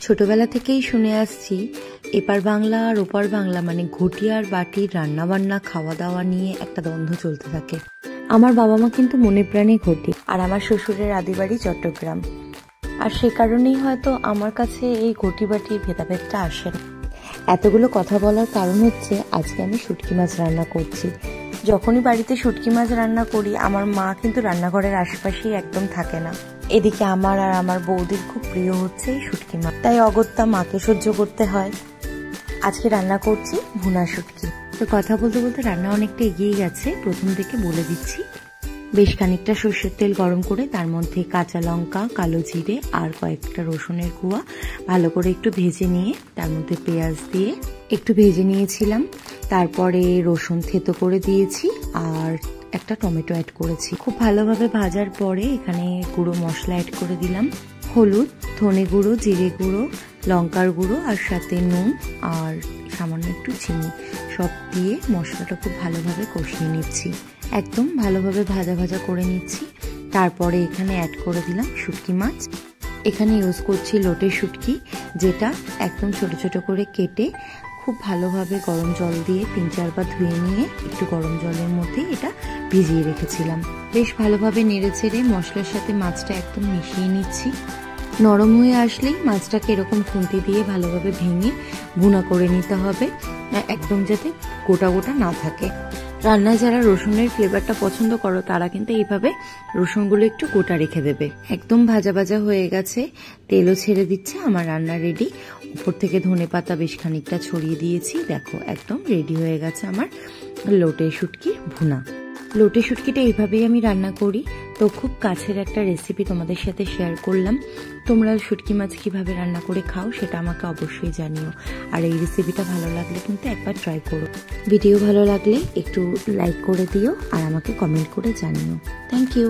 ছোটবেলা থেকেই শুনে আসছি এপার বাংলা আর ওপার বাংলা মানে ঘটি আর বাটির রান্নাবান্না খাওয়া দাওয়া নিয়ে একটা দ্বন্দ্ব চলতে থাকে। আমার বাবা মা কিন্তু মনে প্রাণে ঘটি, আর আমার শ্বশুরের আদিবাড়ি চট্টগ্রাম, আর সে কারণেই হয়তো আমার কাছে এই ঘটি বাটির ভেদাভেদটা আসে না। এতগুলো কথা বলার কারণ হচ্ছে আজকে আমি শুটকি মাছ রান্না করছি। যখনই বাড়িতে শুটকি মাছ রান্না করি আমার মা কিন্তু রান্নাঘরের আশেপাশেই একদম থাকে না। এদিকে আমার আর আমার বৌদির খুব প্রিয় হচ্ছে এই শুটকি মাছ, তাই অগত্যা মাকে সহ্য করতে হয়। আজকে রান্না করছি ভুনা শুটকি। তো কথা বলতে বলতে রান্না অনেকটা এগিয়ে গেছে। প্রথম থেকে বলে দিচ্ছি, বেশ খানিকটা সর্ষের তেল গরম করে তার মধ্যে কাঁচা লঙ্কা, কালো জিরে আর কয়েকটা রসুনের কুয়া ভালো করে একটু ভেজে নিয়ে তার মধ্যে পেঁয়াজ দিয়ে একটু ভেজে নিয়েছিলাম। তারপরে রসুন থেতো করে দিয়েছি আর একটা টমেটো অ্যাড করেছি। খুব ভালোভাবে ভাজার পরে এখানে গুঁড়ো মশলা অ্যাড করে দিলাম, হলুদ, ধনে গুঁড়ো, জিরে গুঁড়ো, লঙ্কার গুঁড়ো আর সাথে নুন আর সামান্য একটু চিনি সব দিয়ে মশলাটা খুব ভালোভাবে কষিয়ে নিচ্ছি। একদম ভালোভাবে ভাজা ভাজা করে নিচ্ছি। তারপরে এখানে অ্যাড করে দিলাম শুটকি মাছ। এখানে ইউজ করছি লোটে শুটকি, যেটা একদম ছোট ছোট করে কেটে খুব ভালোভাবে গরম জল দিয়ে 3-4 বার ধুয়ে নিয়ে একটু গরম জলের মধ্যে এটা ভিজিয়ে রেখেছিলাম। বেশ ভালোভাবে নেড়ে চেড়ে মশলার সাথে মাছটা একদম মিশিয়ে নিচ্ছি। নরম হয়ে আসলেই মাছটাকে এরকম খুন্তি দিয়ে ভালোভাবে ভেঙে ভুনা করে নিতে হবে, একদম যাতে গোটা গোটা না থাকে। রান্নায় যারা রসুনের ফ্লেভারটা পছন্দ করো তারা কিন্তু এইভাবে রসুনগুলো একটু গোটা রেখে দেবে। একদম ভাজা ভাজা হয়ে গেছে, তেলও ছেড়ে দিচ্ছে, আমার রান্না রেডি। উপর থেকে ধনেপাতা বেশ খানিকটা ছড়িয়ে দিয়েছি। দেখো একদম রেডি হয়ে গেছে আমার লোটে শুটকির ভুনা। লোটে শুটকিটা এইভাবেই আমি রান্না করি। তো খুব কাছের একটা রেসিপি তোমাদের সাথে শেয়ার করলাম। তোমরা শুটকি মাছ কিভাবে রান্না করে খাও সেটা আমাকে অবশ্যই জানিও, আর এই রেসিপিটা ভালো লাগলে কিন্তু একবার ট্রাই করো। ভিডিও ভালো লাগলে একটু লাইক করে দিও আর আমাকে কমেন্ট করে জানিও। Thank you.